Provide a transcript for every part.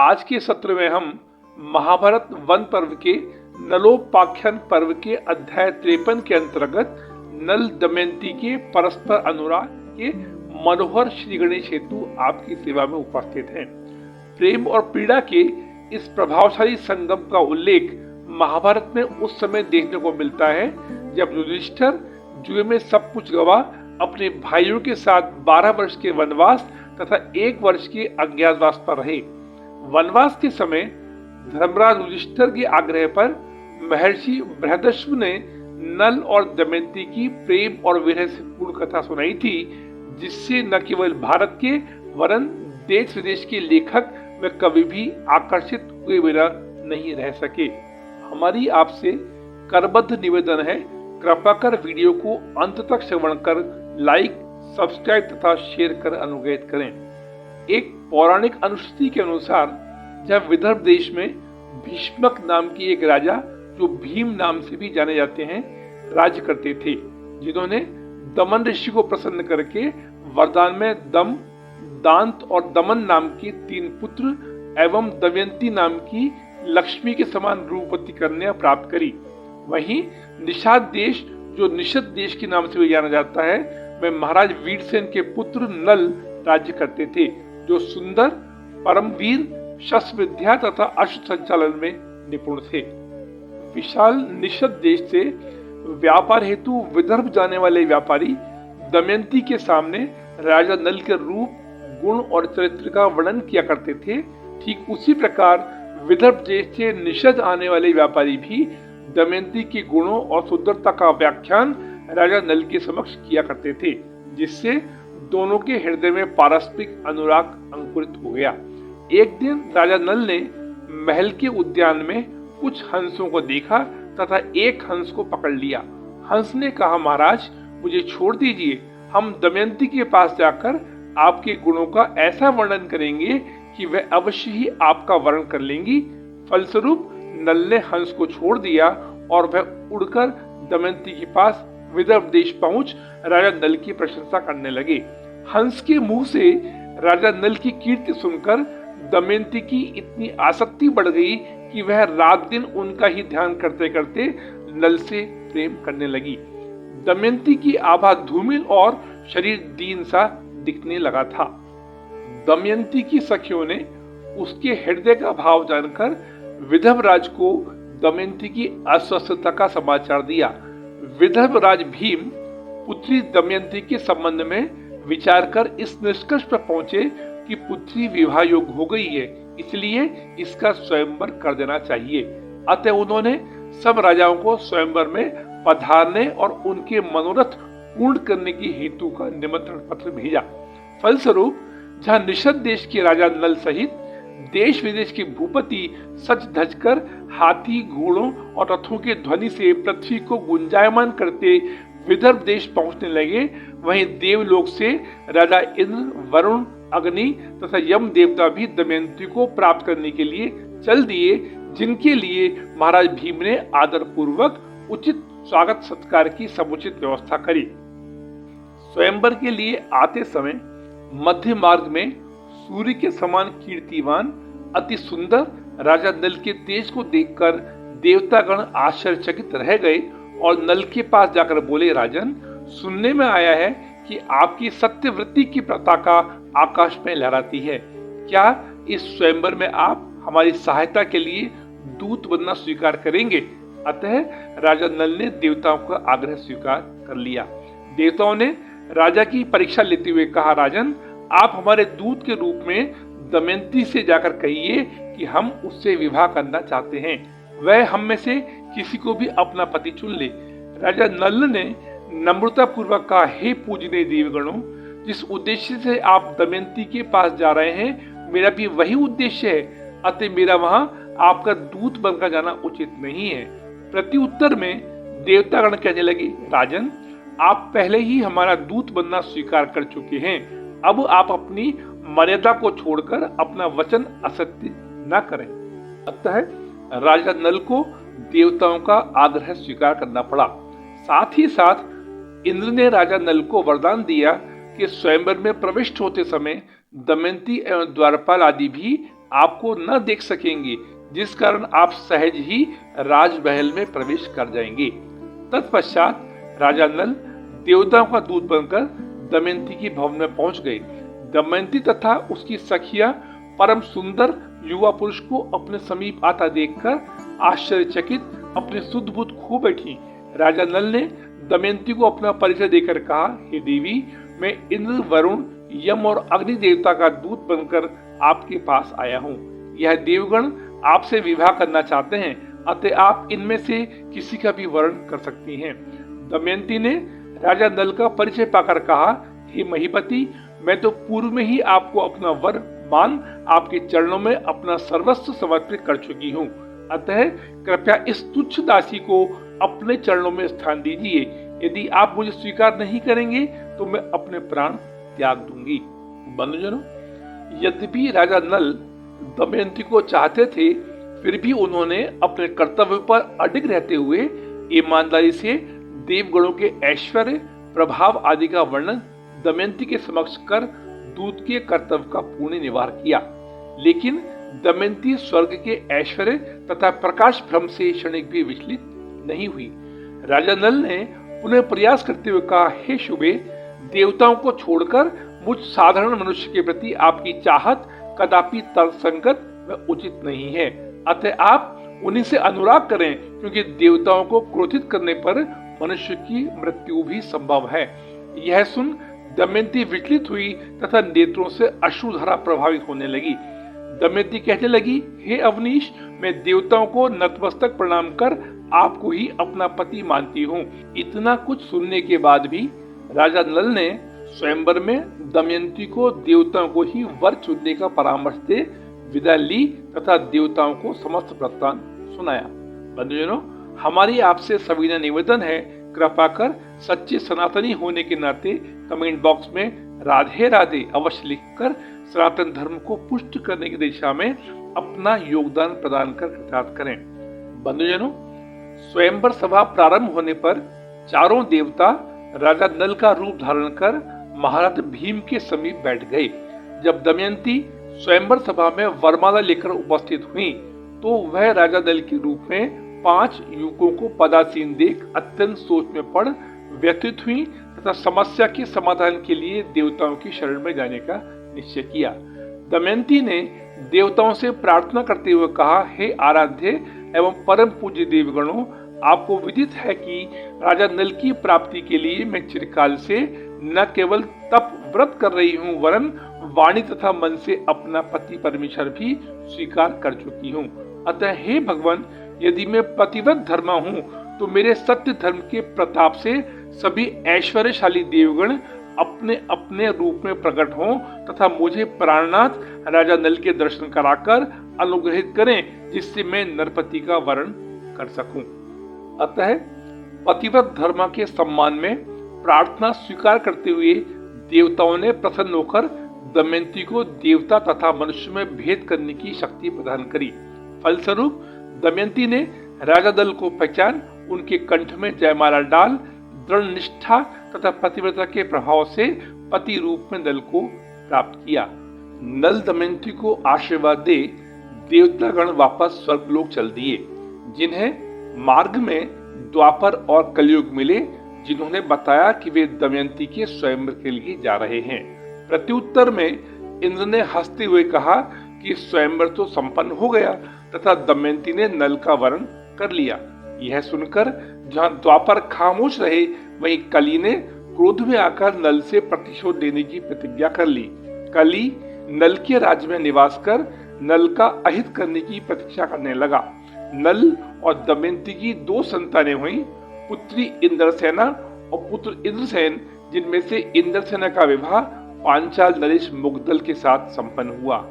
आज के सत्र में हम महाभारत वन पर्व के नलोपाख्यान पर्व के अध्याय 53 के अंतर्गत नल दमयंती के परस्पर अनुराग के मनोहर श्री गणेश हेतु आपकी सेवा में उपस्थित हैं। प्रेम और पीड़ा के इस प्रभावशाली संगम का उल्लेख महाभारत में उस समय देखने को मिलता है जब युधिष्ठिर जुए में सब कुछ गवा अपने भाइयों के साथ 12 वर्ष के वनवास तथा 1 वर्ष के अज्ञातवास पर रहे। वनवास के समय धर्मराज युधिष्ठिर के आग्रह पर महर्षि बृहदश्व ने नल और दमयंती की प्रेम और विरह से पूर्ण कथा सुनाई थी, जिससे न केवल भारत के वरन देश विदेश के लेखक व कवि भी आकर्षित हुए बिना नहीं रह सके। हमारी आपसे करबद्ध निवेदन है, कृपया कर वीडियो को अंत तक श्रवण कर लाइक, सब्सक्राइब तथा शेयर कर अनुग्रहित करें। एक पौराणिक अनुश्रुति के अनुसार जब विदर्भ देश में भीष्मक नाम की एक राजा, जो भीम नाम से भी जाने जाते हैं, राज्य करते थे, जिन्होंने दमन ऋषि को प्रसन्न करके वरदान में दम, दांत और दमन नाम के 3 पुत्र एवं दमयंती नाम की लक्ष्मी के समान रूपवती कन्या प्राप्त करी। वहीं निषाद देश, जो निषद देश के नाम से भी जाना जाता है, में महाराज वीरसेन के पुत्र नल राज्य करते थे, जो सुंदर, परमवीर, शस्त्र विद्या तथा अश्व संचालन में निपुण थे। विशाल निषद देश से व्यापार हेतु विदर्भ जाने वाले व्यापारी दमयंती के सामने राजा नल के रूप, गुण और चरित्र का वर्णन किया करते थे। ठीक उसी प्रकार विदर्भ देश से निषद आने वाले व्यापारी भी दमयंती के गुणों और सुंदरता का व्याख्यान राजा नल के समक्ष किया करते थे, जिससे दोनों के हृदय में पारस्परिक अनुराग अंकुरित हो गया। एक दिन राजा नल ने महल के उद्यान में कुछ हंसों को देखा तथा एक हंस को पकड़ लिया। हंस ने कहा, महाराज मुझे छोड़ दीजिए, हम दमयंती के पास जाकर आपके गुणों का ऐसा वर्णन करेंगे कि वह अवश्य ही आपका वर्ण कर लेंगी। फलस्वरूप नल ने हंस को छोड़ दिया और वह उड़कर दमयंती के पास विदर्भ देश पहुंच राजा नल की प्रशंसा करने लगे। हंस के मुंह से राजा नल की कीर्ति सुनकर दमयंती की इतनी आसक्ति बढ़ गई कि वह रात दिन उनका ही ध्यान करते करते नल से प्रेम करने लगी। दमयंती की आभा धूमिल और शरीर दीन सा दिखने लगा था। दमयंती की सखियों ने उसके हृदय का भाव जानकर विदर्भ राज को दमयंती की अस्वस्थता का समाचार दिया। विदर्भ राज भीम पुत्री दमयंती के संबंध में विचार कर इस निष्कर्ष पर पहुंचे कि पुत्री विवाह योग्य हो गई है, इसलिए इसका स्वयंवर कर देना चाहिए। अतः उन्होंने सब राजाओं को स्वयंवर में पधारने और उनके मनोरथ पूर्ण करने की हेतु का निमंत्रण पत्र भेजा। फलस्वरूप जहां निषद देश के राजा नल सहित देश विदेश के भूपति सज धज कर हाथी, घोड़ों और रथों के ध्वनि से पृथ्वी को गुंजायमान करते विदर्भ देश पहुंचने लगे, वहीं देवलोक से राजा इंद्र, वरुण, अग्नि तथा यम देवता भी दमयंती को प्राप्त करने के लिए चल दिए, जिनके लिए महाराज भीम ने आदर पूर्वक उचित स्वागत सत्कार की समुचित व्यवस्था करी। स्वयंवर के लिए आते समय मध्य मार्ग में सूर्य के समान कीर्तिवान, अति सुंदर राजा नल के तेज को देखकर देवतागण आश्चर्यचकित रह गए और नल के पास जाकर बोले, राजन, सुनने में आया है कि आपकी सत्यवृत्ति की पताका आकाश में लहराती है। क्या इस स्वयंवर में आप हमारी सहायता के लिए दूत बनना स्वीकार करेंगे? अतः राजा नल ने देवताओं का आग्रह स्वीकार कर लिया। देवताओं ने राजा की परीक्षा लेते हुए कहा, राजन, आप हमारे दूत के रूप में दमयंती से जाकर कहिए कि हम उससे विवाह करना चाहते हैं, वह हम में से किसी को भी अपना पति चुन ले। राजा नल ने नम्रता पूर्वक कहा, हे पूजनीय देवगणों, जिस उद्देश्य से आप दमयंती के पास जा रहे हैं, मेरा भी वही उद्देश्य है, अतः मेरा वहां आपका दूत बनकर जाना उचित नहीं है। प्रत्युत्तर में देवतागण कहने लगे, राजन, आप पहले ही हमारा दूत बनना स्वीकार कर चुके हैं, अब आप अपनी मर्यादा को छोड़कर अपना वचन असत्य न करें। अतः राजा नल को देवताओं का आग्रह स्वीकार करना पड़ा। साथ ही साथ इंद्र ने राजा नल को वरदान दिया कि स्वयंवर में प्रविष्ट होते समय दमयंती एवं द्वारपाल आदि भी आपको न देख सकेंगे, जिस कारण आप सहज ही राजमहल में प्रवेश कर जाएंगे। तत्पश्चात राजा नल देवताओं का दूत बनकर दमयंती के भवन में पहुंच गए। दमयंती तथा उसकी सखियां परम सुंदर युवा पुरुष को अपने समीप आता देखकर आश्चर्यचकित अपने शुद्ध बुद्ध खो बैठी। राजा नल ने दमयंती को अपना परिचय देकर कहा, हे देवी, मैं इंद्र, वरुण, यम और अग्नि देवता का दूत बनकर आपके पास आया हूँ। यह देवगण आपसे विवाह करना चाहते हैं, अतः आप इनमें से किसी का भी वर्ण कर सकती हैं। दमयंती ने राजा नल का परिचय पाकर कहा, हे महीपति, मैं तो पूर्व में ही आपको अपना वर मान आपके चरणों में अपना सर्वस्व समर्पित कर चुकी हूँ। अतः कृपया इस तुच्छ दासी को अपने चरणों में स्थान दीजिए। यदि आप मुझे स्वीकार नहीं करेंगे तो मैं अपने प्राण त्याग दूंगी। बंधुजनों, यद्यपि राजा नल दमयंती को चाहते थे, फिर भी उन्होंने अपने कर्तव्य पर अडिग रहते हुए ईमानदारी से देवगणों के ऐश्वर्य, प्रभाव आदि का वर्णन दमयंती के समक्ष कर दूत के कर्तव्य का पूर्ण निवार किया। लेकिन दमयंती स्वर्ग के ऐश्वर्य तथा प्रकाश भ्रम से क्षणिक भी विचलित नहीं हुई। राजा नल ने पुनः प्रयास करते हुए कहा, हे शुभे, देवताओं को छोड़कर मुझ साधारण मनुष्य के प्रति आपकी चाहत कदापि तर्कसंगत व उचित नहीं है। अतः आप उन्हीं से अनुराग करें, क्योंकि देवताओं को क्रोधित करने पर मनुष्य की मृत्यु भी संभव है। यह सुन दमयंती विचलित हुई तथा नेत्रों से अश्रुधारा प्रभावित होने लगी। दमयंती कहने लगी, हे अवनीश, मैं देवताओं को नतमस्तक प्रणाम कर आपको ही अपना पति मानती हूँ। इतना कुछ सुनने के बाद भी राजा नल ने स्वयंवर में दमयंती को देवताओं को ही वर चुनने का परामर्श दे विदा ली तथा देवताओं को समस्त वृत्तांत सुनाया। बंधुजनों, हमारी आपसे सविनय निवेदन है, कृपा कर सच्चे सनातनी होने के नाते कमेंट बॉक्स में राधे राधे अवश्य लिखकर सनातन धर्म को पुष्ट करने की दिशा में अपना योगदान प्रदान कर कृतार्थ करें। बंधुजनों, स्वयंवर सभा प्रारंभ होने पर चारों देवता राजा नल का रूप धारण कर महारथ भीम के समीप बैठ गए। जब दमयंती स्वयंवर सभा में वरमाला लेकर उपस्थित हुई तो वह राजा नल के रूप में 5 युवकों को पदासीन देख अत्यंत सोच में पड़ व्यथित हुई तथा समस्या के समाधान के लिए देवताओं की शरण में जाने का निश्चय किया। दमयंती ने देवताओं से प्रार्थना करते हुए कहा, हे आराध्य एवं परम पूज्य देवगणों, आपको विदित है कि राजा नल की प्राप्ति के लिए मैं चिरकाल से न केवल तप व्रत कर रही हूँ, वरन वाणी तथा मन से अपना पति परमेश्वर भी स्वीकार कर चुकी हूँ। अतः हे भगवान, यदि मैं पतिव्रत धर्मा हूँ तो मेरे सत्य धर्म के प्रताप से सभी ऐश्वर्यशाली देवगण अपने अपने रूप में प्रकट हों तथा मुझे प्राणनाथ राजा नल के दर्शन कराकर अनुग्रहित करें, जिससे मैं नरपति का वरण कर सकूं। अतः पतिव्रत धर्म के सम्मान में प्रार्थना स्वीकार करते हुए देवताओं ने प्रसन्न होकर दमयंती को देवता तथा मनुष्य में भेद करने की शक्ति प्रदान करी। फलस्वरूप दमयंती ने राजा दल को पहचान उनके कंठ में जयमाला डाल दृढ़ निष्ठा तथा पतिव्रता के प्रभाव से पति रूप में नल को प्राप्त किया। नल दमयंती को आशीर्वाद दे देवतागण वापस स्वर्गलोक चल दिए, जिन्हें मार्ग में द्वापर और कलयुग मिले, जिन्होंने बताया कि वे दमयंती के स्वयंवर के लिए जा रहे हैं। प्रत्युत्तर में इंद्र ने हंसते हुए कहा कि स्वयंवर तो संपन्न हो गया तथा दमयंती ने नल का वरण कर लिया। यह सुनकर जहां द्वापर खामोश रहे, वहीं कली ने क्रोध में आकर नल से प्रतिशोध लेने की प्रतिज्ञा कर ली। कली नल के राज्य में निवास कर नल का अहित करने की प्रतीक्षा करने लगा। नल और दमयंती की 2 संतानें हुई, पुत्री इंद्रसेना और पुत्र इंद्रसेन, जिनमें से इंद्रसेना का विवाह पांचाल नरेश मुग्धल के साथ संपन्न हुआ।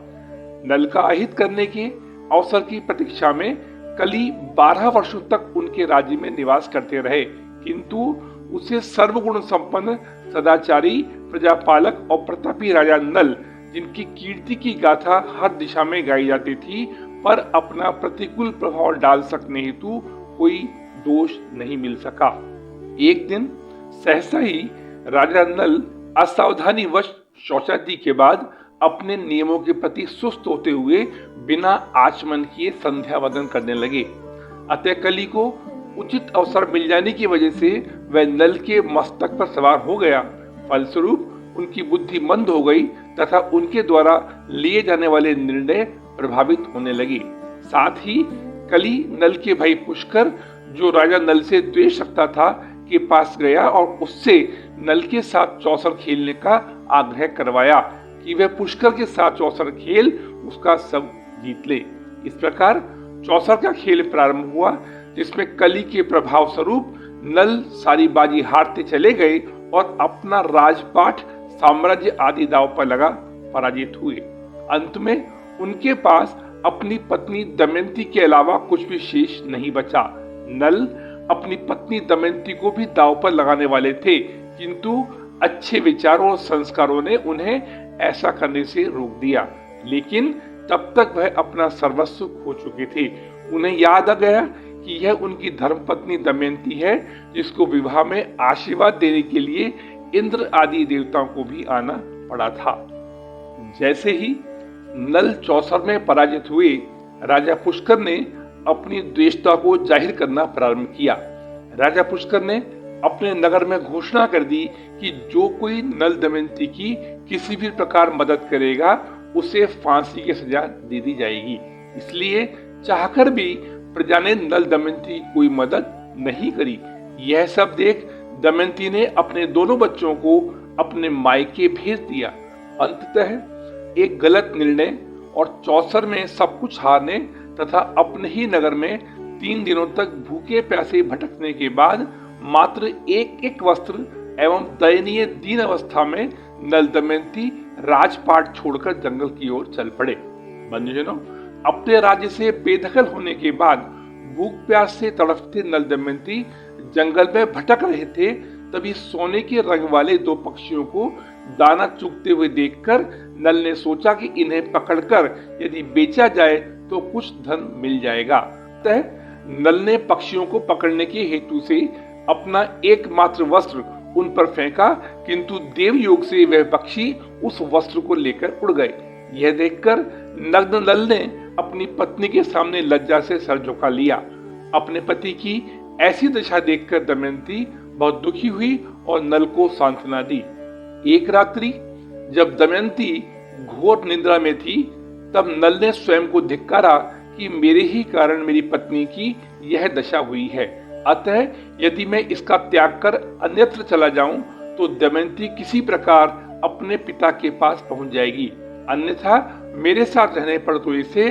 नल का अहित करने के अवसर की प्रतीक्षा में कली 12 वर्षों तक उनके राज्य में निवास करते रहे, किंतु उसे सर्वगुण संपन्न सदाचारी प्रजापालक और प्रतापी राजा नल, जिनकी कीर्ति की गाथा हर दिशा में गाई जाती थी, पर अपना प्रतिकूल प्रभाव डाल सकने हेतु कोई दोष नहीं मिल सका। एक दिन सहसा ही राजा नल असावधानी वश शौचादि के बाद अपने नियमों के प्रति सुस्त होते हुए बिना आचमन किए संध्या वंदन करने लगे। अतः कली को उचित अवसर मिल जाने की वजह से वह नल के मस्तक पर सवार हो गया। फलस्वरूप उनकी बुद्धि मंद हो गई तथा उनके द्वारा लिए जाने वाले निर्णय प्रभावित होने लगे। साथ ही कली नल के भाई पुष्कर, जो राजा नल से द्वेष रखता था, के पास गया और उससे नल के साथ चौसर खेलने का आग्रह करवाया कि वह पुष्कर के साथ चौसर खेल उसका सब जीत ले। इस प्रकार चौसर का खेल प्रारंभ हुआ, जिसमें कली के प्रभाव स्वरूप नल सारी बाजी हारते चले गए और अपना राजपाट, साम्राज्य आदि दांव पर लगा पराजित हुए। अंत में उनके पास अपनी पत्नी दमयंती के अलावा कुछ भी शेष नहीं बचा। नल अपनी पत्नी दमयंती को भी दांव पर लगाने वाले थे, किंतु अच्छे विचारों और संस्कारों ने उन्हें ऐसा करने से रोक दिया। लेकिन तब तक वह अपना सर्वस्व खो चुके थे। उन्हें याद आ गया कि यह उनकी धर्मपत्नी दमयंती है, जिसको विवाह में आशीर्वाद देने के लिए इंद्र आदि देवताओं को भी आना पड़ा था। जैसे ही नल चौसर में पराजित हुए, राजा पुष्कर ने अपनी द्वेषता को जाहिर करना प्रारंभ किया। राजा पुष्कर ने अपने नगर में घोषणा कर दी कि जो कोई नल दमयंती की किसी भी प्रकार मदद करेगा, उसे फांसी की सजा दे दी जाएगी। इसलिए चाहकर भी प्रजा ने नल दमयंती की कोई मदद नहीं करी। यह सब देख दमयंती ने अपने दोनों बच्चों को अपने मायके भेज दिया। अंततः एक गलत निर्णय और चौसर में सब कुछ हारने तथा अपने ही नगर में 3 दिनों तक भूखे प्यासे भटकने के बाद मात्र एक वस्त्र एवं दयनीय दीन अवस्था में नल दमयंती राजपाट छोड़कर जंगल की ओर चल पड़े। बंधुजनों, अपने राज्य से बेदखल होने के बाद भूख प्यास से तड़पते नल दमयंती जंगल में भटक रहे थे। तभी सोने के रंग वाले 2 पक्षियों को दाना चुगते हुए देखकर नल ने सोचा कि इन्हें पकड़कर यदि बेचा जाए तो कुछ धन मिल जाएगा। अतः नल ने पक्षियों को पकड़ने के हेतु से अपना एकमात्र वस्त्र उन पर फेंका, किंतु देव योग से वह पक्षी उस वस्त्र को लेकर उड़ गए। यह देखकर नग्न नल ने अपनी पत्नी के सामने लज्जा से सर झुका लिया। अपने पति की ऐसी दशा देखकर दमयंती बहुत दुखी हुई और नल को सांत्वना दी। एक रात्रि जब दमयंती घोर निद्रा में थी, तब नल ने स्वयं को धिक्कारा कि मेरे ही कारण मेरी पत्नी की यह दशा हुई है। अतः यदि मैं इसका त्याग कर अन्यत्र चला जाऊं तो दमयंती किसी प्रकार अपने पिता के पास पहुंच जाएगी, अन्यथा मेरे साथ रहने पर तो इसे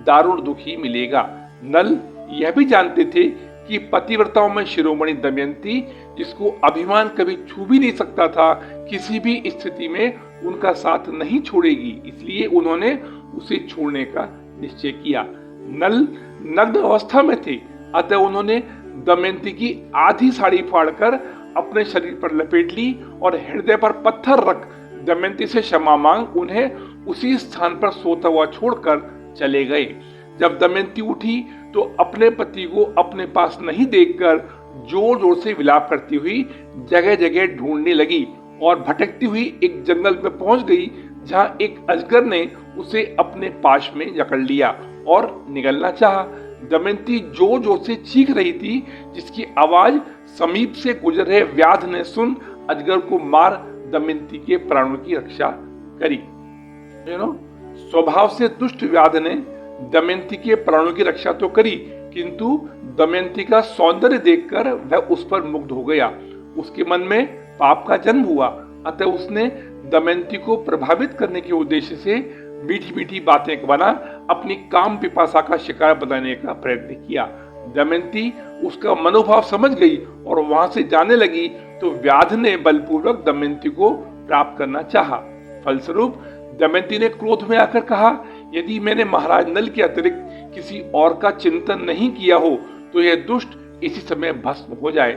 दारुण दुख ही मिलेगा। नल यह भी जानते थे कि पतिव्रताओं में शिरोमणि दमयंती, जिसको अभिमान कभी छू भी नहीं सकता था, किसी भी स्थिति में उनका साथ नहीं छोड़ेगी। इसलिए उन्होंने उसे छोड़ने का निश्चय किया। नल नग्न अवस्था में थे, अतः उन्होंने दमयंती की आधी साड़ी फाड़कर अपने शरीर पर लपेट ली और हृदय पर पत्थर रख दमयंती से क्षमा मांग उन्हें उसी स्थान पर सोता हुआ छोड़कर चले गए। जब दमयंती उठी तो अपने पति को अपने पास नहीं देखकर जोर जोर से विलाप करती हुई जगह जगह ढूंढने लगी और भटकती हुई एक जंगल में पहुंच गई, जहां एक अजगर ने उसे अपने पाश में जकड़ लिया और निगलना चाहा। दमयंती जोर जोर से चीख रही थी, जिसकी आवाज समीप से गुजर रहे व्याध ने सुन अजगर को मार दमयंती के प्राणों की रक्षा करी। स्वभाव से दुष्ट व्याध ने दमयंती के प्राणों की रक्षा तो करी, किंतु दमयंती का सौंदर्य देखकर वह उस पर मुग्ध हो गया। उसके मन में पाप का जन्म हुआ, अतः उसने दमयंती को प्रभावित करने के उद्देश्य से मीठी मीठी बातें बना अपनी काम पिपासा का शिकार बनाने का प्रयत्न किया। दमयंती उसका मनोभाव समझ गई और वहां से जाने लगी, तो व्याध ने बलपूर्वक दमयंती को प्राप्त करना चाहा। फलस्वरूप दमयंती ने क्रोध में आकर कहा, यदि मैंने महाराज नल के अतिरिक्त किसी और का चिंतन नहीं किया हो तो यह दुष्ट इसी समय भस्म हो जाए।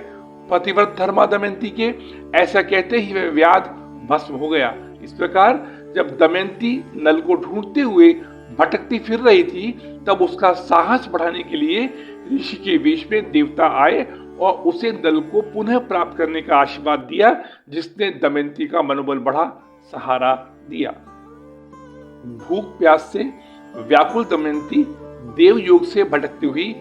पतिव्रत धर्मा दमयंती के ऐसा कहते ही वह व्याध भस्म हो गया। इस प्रकार जब दमयंती नल को ढूंढते हुए भटकती फिर रही थी, तब उसका साहस बढ़ाने के लिए ऋषि के वेश में देवता आए और उसे नल को पुनः प्राप्त करने का आशीर्वाद दिया, जिसने दमयंती का मनोबल बढ़ा, सहारा दिया। भूख प्यास से व्याकुल दमयंती देवयोग से भटकती हुई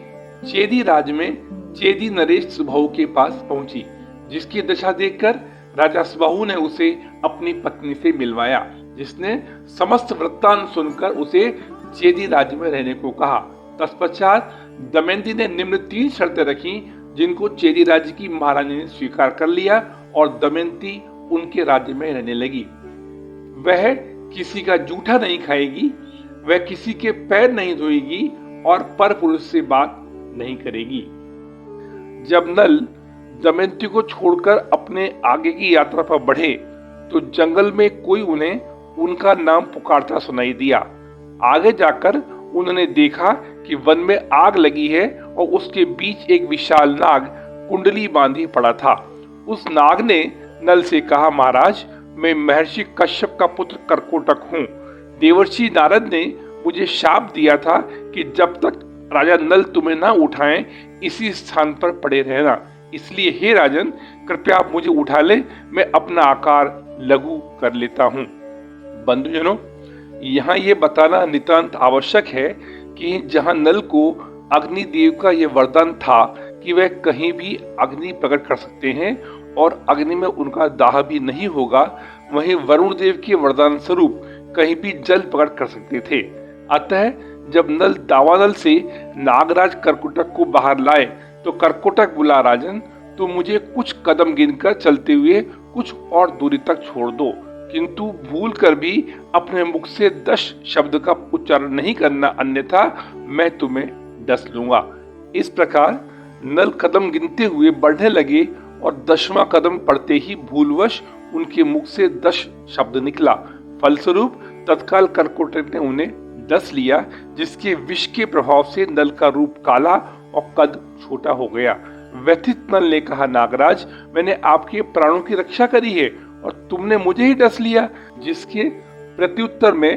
चेदी राज में चेदी नरेश सुबाहु के पास पहुंची, जिसकी दशा देखकर राजा सुबाहु ने उसे अपनी पत्नी से मिलवाया, जिसने समस्त वृत्तांत सुनकर उसे चेदी राज्य में रहने को कहा। तत्पश्चात दमयंती ने निम्न 3 शर्तें रखी, जिनको चेदी राज्य की महारानी ने स्वीकार कर लिया और दमयंती उनके राज्य में रहने लगी। वह किसी का जूठा नहीं खाएगी, वह किसी के पैर नहीं धोएगी और पर पुरुष से बात नहीं करेगी। जब नल दमयंती को छोड़कर अपने आगे की यात्रा पर बढ़े तो जंगल में कोई उन्हें उनका नाम पुकारता सुनाई दिया। आगे जाकर उन्होंने देखा कि वन में आग लगी है और उसके बीच एक विशाल नाग कुंडली बांधी पड़ा था। उस नाग ने नल से कहा, महाराज, मैं महर्षि कश्यप का पुत्र कर्कोटक हूँ। देवर्षि नारद ने मुझे शाप दिया था कि जब तक राजा नल तुम्हें ना उठाएं, इसी स्थान पर पड़े रहना। इसलिए हे राजन, कृपया आप मुझे उठा ले, मैं अपना आकार लघु कर लेता हूँ। बंधुजनों, यहाँ ये बताना नितांत आवश्यक है कि जहाँ नल को अग्निदेव का यह वरदान था कि वह कहीं भी अग्नि प्रकट कर सकते हैं और अग्नि में उनका दाह भी नहीं होगा, वहीं वरुण देव के वरदान स्वरूप कहीं भी जल प्रकट कर सकते थे। अतः जब नल दावानल से नागराज कर्कोटक को बाहर लाए तो कर्कोटक बोला, राजन, तुम मुझे कुछ कदम गिनकर चलते हुए कुछ और दूरी तक छोड़ दो, किंतु भूल कर भी अपने मुख से 10 शब्द का उच्चारण नहीं करना, अन्यथा मैं तुम्हें डस लूंगा। इस प्रकार नल कदम गिनते हुए बढ़ने लगे और 10वां कदम पड़ते ही भूलवश उनके मुख से 10 शब्द निकला। फलस्वरूप तत्काल कर्कोटक ने उन्हें डस लिया, जिसके विष के प्रभाव से नल का रूप काला और कद छोटा हो गया। व्यथित नल ने कहा, नागराज, मैंने आपके प्राणों की रक्षा करी है और तुमने मुझे ही डस लिया। जिसके प्रत्युत्तर में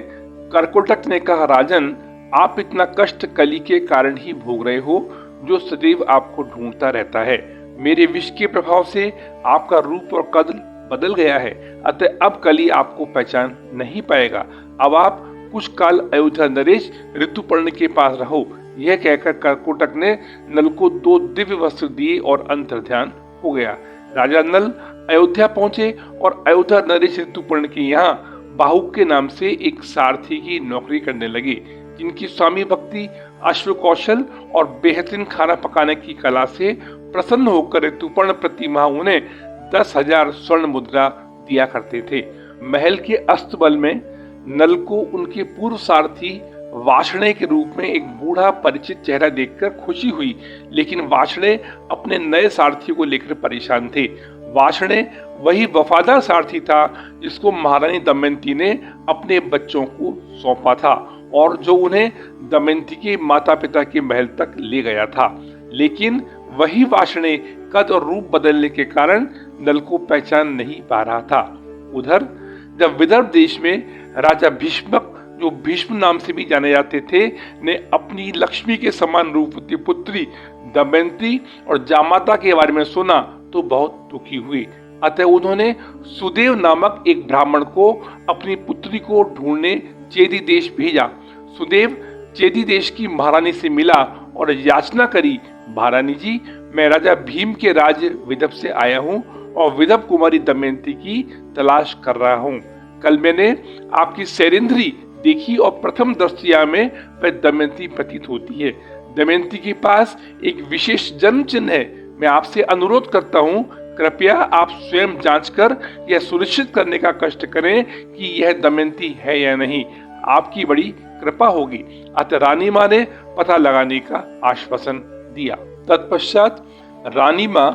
कर्कोटक ने कहा, राजन, आप इतना कष्ट कली के कारण ही भोग रहे हो, जो सदैव आपको ढूंढता रहता है। मेरे विष के प्रभाव से आपका रूप और कद बदल गया है, अतः अब कली आपको पहचान नहीं पाएगा। अब आप कुछ काल अयोध्या नरेश ऋतुपर्ण के पास रहो। यह कहकर कर्कोटक ने नल को 2 दिव्य वस्त्र दिए और अंतर्ध्यान हो गया। राजा नल अयोध्या पहुंचे और अयोध्या नरेश ऋतुपर्ण के यहाँ बाहुक के नाम से एक सारथी की नौकरी करने लगे, जिनकी स्वामी भक्ति, अश्व कौशल और बेहतरीन खाना पकाने की कला से प्रसन्न होकर ऋतुपर्ण प्रति माह उन्हें 10,000 स्वर्ण मुद्रा दिया करते थे। महल के अस्तबल में नल को उनके पूर्व सारथी वाषणे के रूप में एक बूढ़ा परिचित चेहरा देखकर खुशी हुई, लेकिन वाषणे अपने नए सारथी को लेकर परेशान थे। वाषणे वही वफादार सारथी था जिसको महारानी दमयंती ने अपने बच्चों को सौंपा था और जो उन्हें दमयंती के माता पिता के महल तक ले गया था। लेकिन वही वाषणे कद और रूप बदलने के कारण नल को पहचान नहीं पा रहा था। उधर जब विदर्भ देश में राजा भीष्मक, जो भीष्म नाम से भी जाने जाते थे, ने अपनी लक्ष्मी के समान रूपवती पुत्री दमयंती और जामाता के बारे में सुना तो बहुत दुखी हुए। अतः उन्होंने सुदेव नामक एक ब्राह्मण को अपनी पुत्री को ढूंढने चेदी देश भेजा। सुदेव चेदी देश की महारानी से मिला और याचना करी, महारानी जी, मैं राजा भीम के राज्य विदर्भ से आया हूँ और विदर्भ कुमारी दमयंती की तलाश कर रहा हूँ। कल मैंने आपकी सैरेंद्री देखी और प्रथम दृष्टया में वह दमयंती प्रतीत होती है। दमयंती के पास एक विशेष जन्म चिन्ह है। मैं आपसे अनुरोध करता हूँ, कृपया आप स्वयं जांचकर यह सुनिश्चित करने का कष्ट करें कि यह दमयंती है या नहीं। आपकी बड़ी कृपा होगी। अतः रानी माँ ने पता लगाने का आश्वासन दिया। तत्पश्चात रानी माँ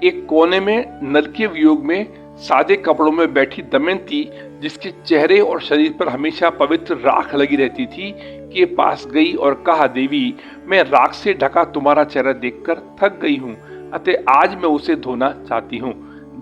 एक कोने में नल के वियोग में सादे कपड़ों में बैठी दमयंती, जिसके चेहरे और शरीर पर हमेशा पवित्र राख लगी रहती थी, के पास गई और कहा, देवी, मैं राख से ढका तुम्हारा चेहरा देखकर थक गई हूँ, अतः आज मैं उसे धोना चाहती हूँ।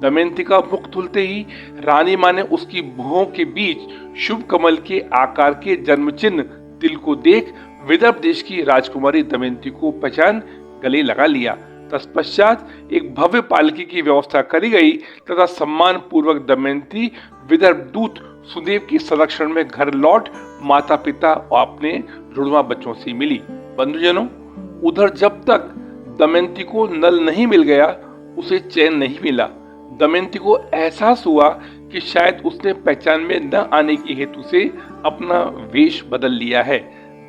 दमयंती का मुख धुलते ही रानी माँ ने उसकी भुवों के बीच शुभ कमल के आकार के जन्म चिन्ह तिल को देख विदर्भ देश की राजकुमारी दमयंती को पहचान गले लगा लिया। तत्पश्चात एक भव्य पालकी की व्यवस्था करी गई तथा सम्मान पूर्वक दमयंती विदर्भ दूत सुदेव के संरक्षण में घर लौट माता पिता और अपने जुड़वा बच्चों से मिली। बंधुजनों, उधर जब तक दमयंती को नल नहीं मिल गया उसे चैन नहीं मिला। दमयंती को एहसास हुआ कि शायद उसने पहचान में न आने की हेतु से अपना वेश बदल लिया है।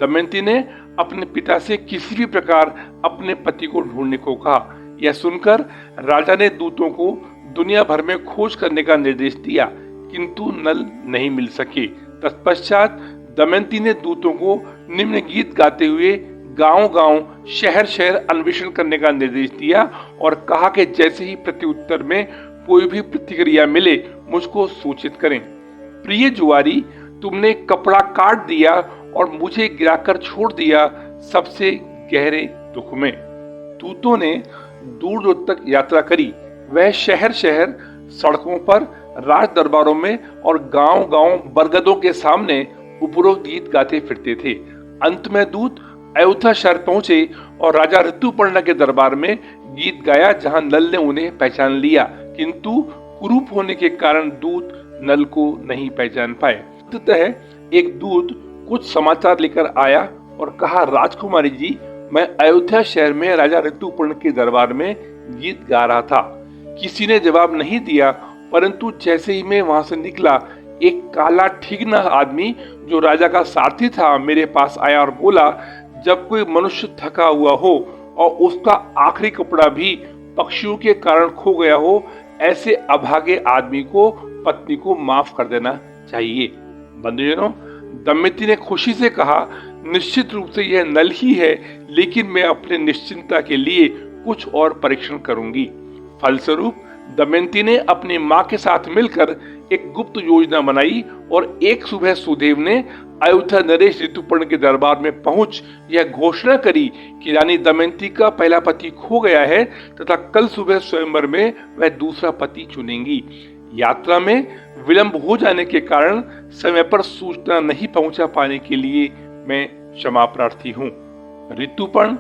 दमयंती ने अपने पिता से किसी भी प्रकार अपने पति को ढूंढने को कहा। यह सुनकर राजा ने दूतों को दुनिया भर में खोज करने का निर्देश दिया, किंतु नल नहीं मिल सके। तत्पश्चात दमयंती ने दूतों को निम्न गीत गाते हुए गांव-गांव, शहर-शहर अन्वेषण करने का निर्देश दिया और कहा कि जैसे ही प्रत्युत्तर में कोई भी प्रतिक्रिया मिले मुझको सूचित करें। प्रिय जुआरी, तुमने कपड़ा काट दिया और मुझे गिराकर छोड़ दिया सबसे गहरे दुख में। दूतों ने दूर दूर तक यात्रा करी। वह शहर शहर, सड़कों पर, राज दरबारों में और गांव-गांव बरगदों के सामने उपरोक्त गीत गाते फिरते थे। अंत में दूत अयोध्या शहर पहुंचे और राजा ऋतुपर्ण के दरबार में गीत गाया, जहां नल ने उन्हें पहचान लिया, किंतु कुरूप होने के कारण दूत नल को नहीं पहचान पाए। अंततः एक दूत कुछ समाचार लेकर आया और कहा, राजकुमारी जी, मैं अयोध्या शहर में राजा ऋतुपर्ण के दरबार में गीत गा रहा था। किसी ने जवाब नहीं दिया, परंतु जैसे ही मैं वहां से निकला, एक काला ठीगना आदमी जो राजा का सारथी था मेरे पास आया और बोला, जब कोई मनुष्य थका हुआ हो और उसका आखिरी कपड़ा भी पक्षियों के कारण खो गया हो, ऐसे अभागे आदमी को पत्नी को माफ कर देना चाहिए। बंधुजनों, दमयंती ने खुशी से कहा, निश्चित रूप से यह नल ही है, लेकिन मैं अपने निश्चिंतता के लिए कुछ और परीक्षण करूंगी। फलस्वरूप दमयंती ने अपनी माँ के साथ मिलकर एक गुप्त योजना बनाई और एक सुबह सुदेव ने अयोध्या नरेश ऋतुपर्ण के दरबार में पहुंच यह घोषणा करी कि रानी दमयंती का पहला पति खो गया है तथा कल सुबह स्वयंवर में वह दूसरा पति चुनेंगी। यात्रा में विलंब हो जाने के कारण समय पर सूचना नहीं पहुंचा पाने के लिए मैं क्षमा प्रार्थी हूँ। ऋतुपर्ण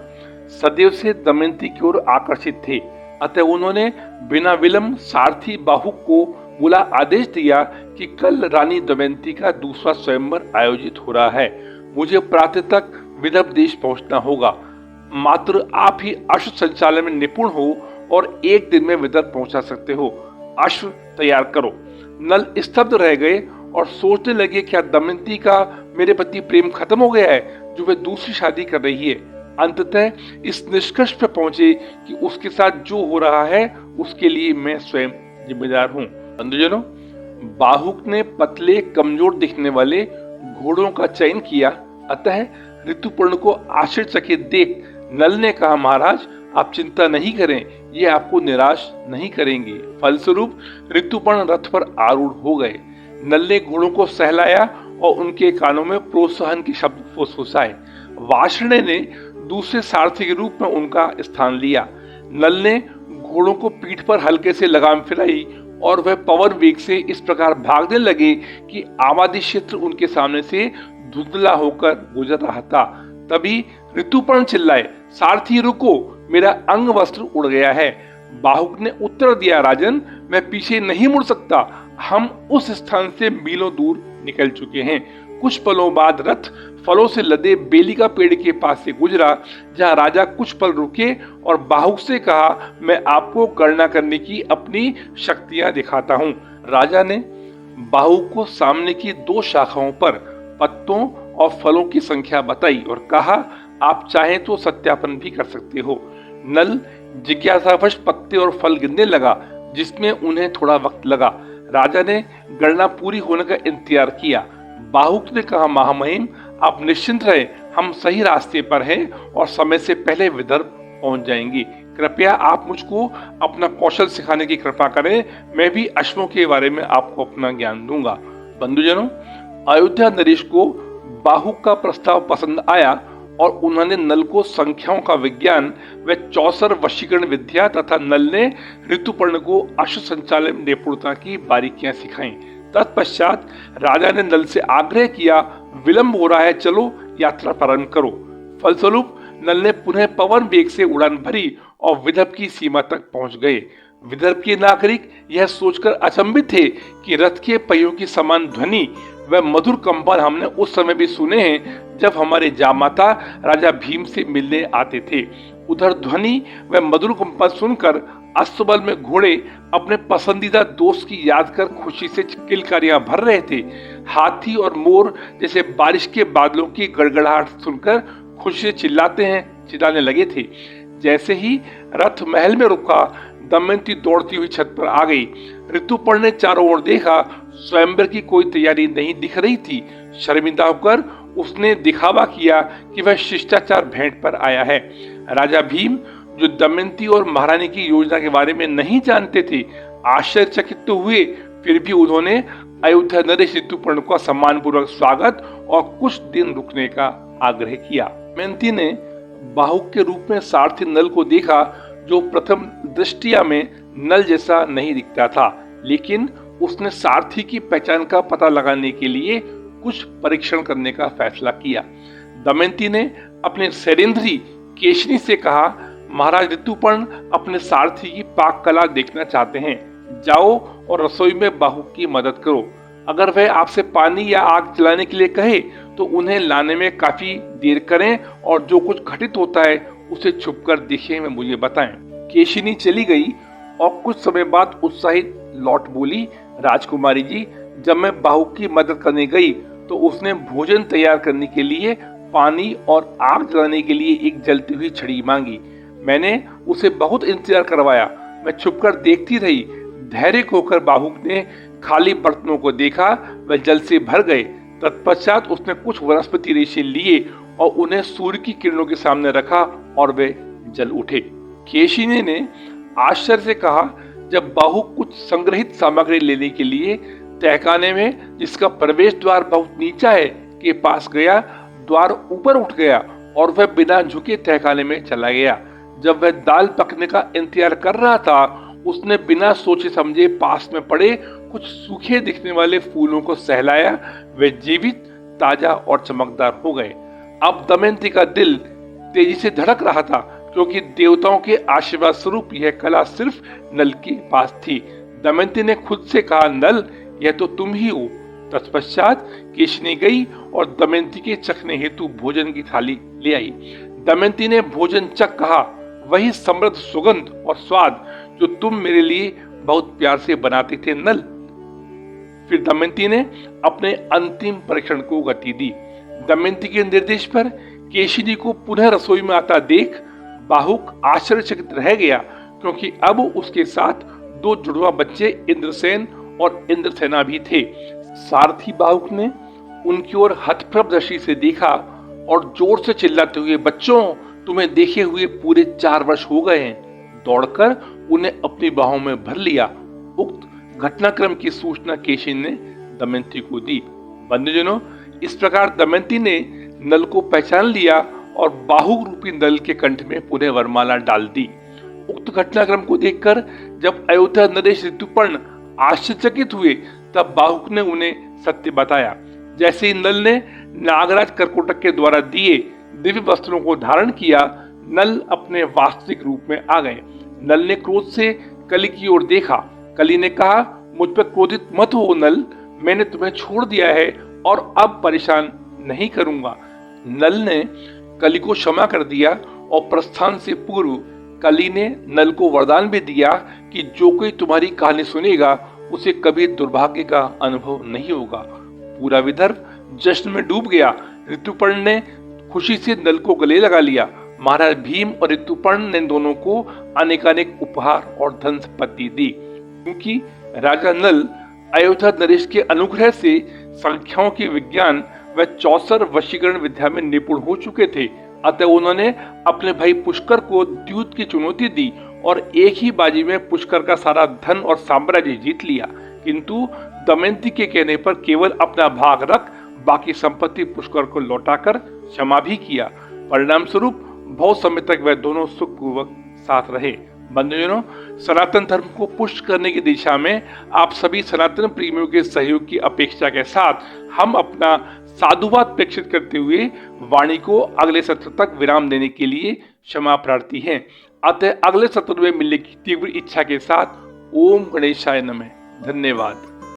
सदैव से दमयंती की ओर आकर्षित थे, अतः उन्होंने बिना विलंब सारथी बाहुक को बुला आदेश दिया कि कल रानी दमयंती का दूसरा स्वयंवर आयोजित हो रहा है। मुझे प्रातः तक विदर्भ देश पहुंचना होगा। मात्र आप ही अश्व संचालन में निपुण हो और एक दिन में विदर्भ पहुंचा सकते हो। अश्व तैयार करो। नल स्तब्ध रह गए और सोचने लगे, क्या दमयंती का मेरे प्रति प्रेम खत्म हो गया है जो वे दूसरी शादी कर रही है। अंततः इस निष्कर्ष पर पहुंचे कि उसके साथ जो हो रहा है उसके लिए मैं स्वयं जिम्मेदार हूँ। बंधुजनों, बाहुक ने पतले कमजोर दिखने वाले घोड़ों का चयन किया, अतः ऋतुपर्ण को आश्चर्यचकित देख नल ने कहा, महाराज आप चिंता नहीं करें, ये आपको निराश नहीं करेंगे। फलस्वरूप ऋतुपर्ण रथ पर आरूढ़ हो गए। नल ने घोड़ों को सहलाया और उनके कानों में प्रोत्साहन के शब्द फुसफुसाए। वार्ष्णेय ने दूसरे सारथी के रूप में उनका स्थान लिया। नल ने घोड़ों को पीठ पर हल्के से लगाम फिराई और वह पवन वेग से इस प्रकार भागने लगे कि आबादी क्षेत्र उनके सामने से धुंधला होकर गुजर रहा था। तभी ऋतुपर्ण चिल्लाए, सारथी रुको, मेरा अंग वस्त्र उड़ गया है। बाहुक ने उत्तर दिया, राजन मैं पीछे नहीं मुड़ सकता, हम उस स्थान से मीलों दूर निकल चुके हैं। कुछ पलों बाद रथ फलों से लदे बेली का पेड़ के पास से गुजरा, जहां राजा कुछ पल रुके और बाहुक से कहा, मैं आपको गणना करने की अपनी शक्तियां दिखाता हूँ। राजा ने बाहुक को सामने की दो शाखाओं पर पत्तों और फलों की संख्या बताई और कहा, आप चाहें तो सत्यापन भी कर सकते हो। नल जिज्ञासावश पत्ते और फल गिनने लगा, जिसमें उन्हें थोड़ा वक्त लगा। राजा ने गणना पूरी होने का इंतजार किया। बाहुक ने कहा, महामहिम आप निश्चिंत रहे, हम सही रास्ते पर हैं और समय से पहले विदर्भ पहुंच जाएंगे। कृपया आप मुझको अपना कौशल सिखाने की कृपा करें, मैं भी अश्वों के बारे में आपको अपना ज्ञान दूंगा। बंधुजनों, अयोध्या नरेश को बाहुक का प्रस्ताव पसंद आया और उन्होंने नल को संख्याओं का विज्ञान व 64 वशीकरण विद्या तथा नल ने ऋतुपर्ण को अश्व संचालन निपुणता की बारीकियां सिखाई। तत्पश्चात राजा ने नल से आग्रह किया, विलंब हो रहा है, चलो यात्रा प्रारंभ करो। फलस्वरूप नल ने पुनः पवन वेग से उड़ान भरी और विदर्भ की सीमा तक पहुंच गए। विदर्भ के नागरिक यह सोचकर अचंभित थे कि रथ के पहियों की समान ध्वनि व मधुर कंपन हमने उस समय भी सुने हैं जब हमारे जामाता राजा भीम से मिलने आते थे। उधर ध्वनि व मधुर कंपन सुनकर अस्तबल में घोड़े अपने पसंदीदा दोस्त की याद कर खुशी से किलकारियां भर रहे थे। हाथी और मोर जैसे बारिश के बादलों की गड़गड़ाहट सुनकर खुशी से चिल्लाने लगे थे। जैसे ही रथ महल में रुका, दमयंती दौड़ती हुई छत पर आ गई। ऋतुपर्ण ने चारों ओर देखा, स्वयंवर की कोई तैयारी नहीं दिख रही थी। शर्मिंदा होकर उसने दिखावा किया कि वह शिष्टाचार भेंट पर आया है। राजा भीम, जो दमयंती और महारानी की योजना के बारे में नहीं जानते थे, आश्चर्यचकित तो हुए, फिर भी उन्होंने अयोध्या नरेश ऋतुपर्ण का सम्मानपूर्वक स्वागत और कुछ दिन रुकने का आग्रह किया। दमयंती ने बाहुक के रूप में सारथी नल को देखा, जो प्रथम दृष्टिया में नल जैसा नहीं दिखता था, लेकिन उसने सारथी की पहचान का पता लगाने के लिए कुछ परीक्षण करने का फैसला किया। दमयंती ने अपने सैरेंद्री केशनी से कहा, महाराज ऋतुपर्ण अपने सारथी की पाक कला देखना चाहते हैं। जाओ और रसोई में बाहुक की मदद करो। अगर वह आपसे पानी या आग जलाने के लिए कहे तो उन्हें लाने में काफी देर करें और जो कुछ घटित होता है उसे छुपकर देखें में मुझे बताएं। केशिनी चली गई और कुछ समय बाद उत्साहित लौट बोली, राजकुमारी जी, जब मैं बाहुक की मदद करने गई तो उसने भोजन तैयार करने के लिए पानी और आग जलाने के लिए एक जलती हुई छड़ी मांगी। मैंने उसे बहुत इंतजार करवाया। मैं छुपकर देखती रही। धैर्य खोकर बाहुक ने खाली बर्तनों को देखा, वह जल से भर गए। तत्पश्चात उसने कुछ वनस्पति रेशे लिए और उन्हें सूर्य की किरणों के सामने रखा और वे जल उठे। केशिनी ने आश्चर्य से कहा, जब बाहुक कुछ संग्रहित सामग्री लेने के लिए तहखाने में, जिसका प्रवेश द्वार बहुत नीचा है, के पास गया, द्वार ऊपर उठ गया और वह बिना झुके तहखाने में चला गया। जब वह दाल पकने का इंतजार कर रहा था, उसने बिना सोचे समझे पास में पड़े कुछ सूखे दिखने वाले फूलों को सहलाया। वे जीवित, ताजा और चमकदार हो गए। अब दमयंती का दिल तेजी से धड़क रहा था, क्योंकि देवताओं के आशीर्वाद स्वरूप यह कला सिर्फ नल के पास थी। दमयंती ने खुद से कहा, नल, यह तो तुम ही हो। तत्पश्चात केशनी गई और दमयंती के चखने हेतु भोजन की थाली ले आई। दमयंती ने भोजन चख कहा, वही समृद्ध सुगंध और स्वाद जो तुम मेरे लिए बहुत प्यार से बनाते थे नल। फिर दमयंती ने अपने अंतिम परीक्षण को गति दी। दमयंती के निर्देश पर केशिनी को पुनः रसोई में आता देख बाहुक आश्चर्यचकित रह गया, क्योंकि अब उसके साथ दो जुड़वा बच्चे इंद्रसेन और इंद्रसेना भी थे। सारथी बाहुक ने उनकी ओर हतप्रभ दृष्टि से देखा और जोर से चिल्लाते हुए, बच्चों, तुम्हें देखे हुए पूरे 4 वर्ष हो गए हैं, दौड़कर उन्हें अपनी बाहों में भर लिया। उक्त घटनाक्रम की सूचना केशिनी ने दमयंती को दी। बंधुजनों, इस प्रकार दमयंती ने नल को पहचान लिया और बाहुक रूपी नल के कंठ में पुनः वरमाला डाल दी। उक्त घटनाक्रम को देखकर जब अयोध्या नरेश ऋतुपर्ण आश्चर्यचकित हुए, तब बाहुक ने उन्हें सत्य बताया। जैसे ही नल ने नागराज करकोटक के द्वारा दिए दिव्य वस्त्रों को धारण किया, नल अपने वास्तविक रूप में आ गए। नल ने क्रोध से कली की ओर देखा। कली ने कहा, मुझ पर क्रोधित मत हो नल, मैंने तुम्हें छोड़ दिया है और अब परेशान नहीं करूंगा। नल ने कली को क्षमा कर दिया और प्रस्थान से पूर्व कली ने नल को वरदान भी दिया कि जो कोई तुम्हारी कहानी सुनेगा उसे कभी दुर्भाग्य का अनुभव नहीं होगा। पूरा विदर्भ जश्न में डूब गया। ऋतुपर्ण ने खुशी से नल को गले लगा लिया। महाराज भीम और ऋतुपर्ण ने दोनों को अनेकानेक उपहार और धन संपत्ति दी, क्योंकि राजा नल अयोध्या नरेश के अनुग्रह से संख्याओं के विज्ञान व 64 वशीकरण विद्या में निपुण हो चुके थे। अतः उन्होंने अपने भाई पुष्कर को द्यूत की चुनौती दी और एक ही बाजी में पुष्कर का सारा धन और साम्राज्य जीत लिया, किंतु दमयंती के कहने पर केवल अपना भाग रख बाकी संपत्ति पुष्कर को लौटाकर क्षमा भी किया। परिणाम स्वरूप बहुत समय तक वह दोनों सुखपूर्वक साथ रहे। बंधुजनों, सनातन धर्म को पुष्ट करने की दिशा में आप सभी सनातन प्रेमियों के सहयोग की अपेक्षा के साथ हम अपना साधुवाद प्रेक्षित करते हुए वाणी को अगले सत्र तक विराम देने के लिए क्षमा प्रार्थी हैं। अतः अगले सत्र में मिलने की तीव्र इच्छा के साथ ओम गणेशाय नमः। धन्यवाद।